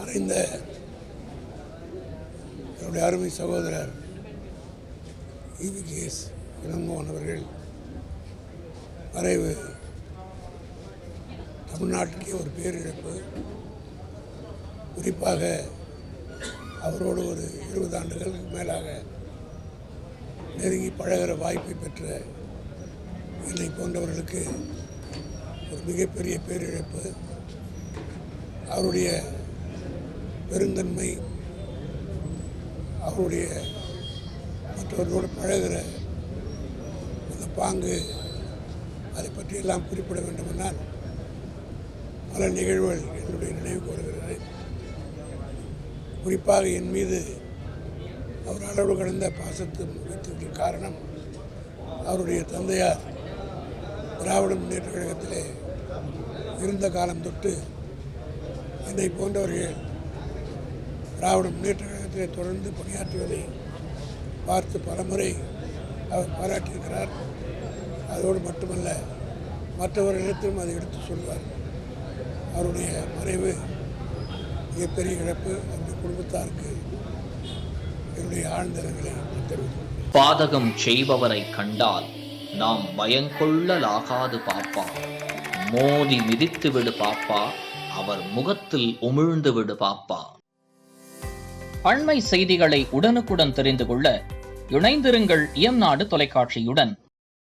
மறைந்த என்னுடைய அருமை சகோதரர் EVKS இளங்கோவன் அவர்கள் மறைவு தமிழ்நாட்டுக்கே ஒரு பேரிழப்பு. குறிப்பாக அவரோடு ஒரு 20 ஆண்டுகளுக்கு மேலாக நெருங்கி பழகிற வாய்ப்பை பெற்ற என்னை போன்றவர்களுக்கு ஒரு மிகப்பெரிய பேரிழப்பு. அவருடைய பெருந்தன்மை, அவருடைய மற்றவர்களோடு பழகிற அந்த பாங்கு, அதை பற்றியெல்லாம் குறிப்பிட வேண்டுமென்றால் பல நிகழ்வுகள் என்னுடைய நினைவுக்கு வருகிறது. குறிப்பாக என் மீது அவர் அளவு கடந்த பாசத்தை வைத்ததற்கு காரணம் அவருடைய தந்தையார் திராவிட முன்னேற்ற கழகத்திலே இருந்த காலம் தொட்டு என்னை போன்றவர்கள் திராவிட முன்னேற்ற கழகத்திலே தொடர்ந்து பணியாற்றுவதை பார்த்து பலமுறை அவர் பாராட்டியிருக்கிறார். அதோடு மட்டுமல்ல, மற்றவர்களிடத்திலும் அதை எடுத்து சொல்வார். அவருடைய மறைவு மிகப்பெரிய இழப்பு. அந்த குடும்பத்தாருக்கு என்னுடைய ஆழ்ந்த இரங்கலை தெரிவித்துள்ளேன். பாதகம் செய்பவரை கண்டால் நாம் பயங்கொள்ளலாகாது பாப்பா, மோதி மிதித்து விடு பாப்பா, அவர் முகத்தில் உமிழ்ந்து விடு பாப்பா. அண்மை செய்திகளை உடனுக்குடன் தெரிந்து கொள்ள இணைந்திருங்கள் இயம்நாடு தொலைக்காட்சியுடன்.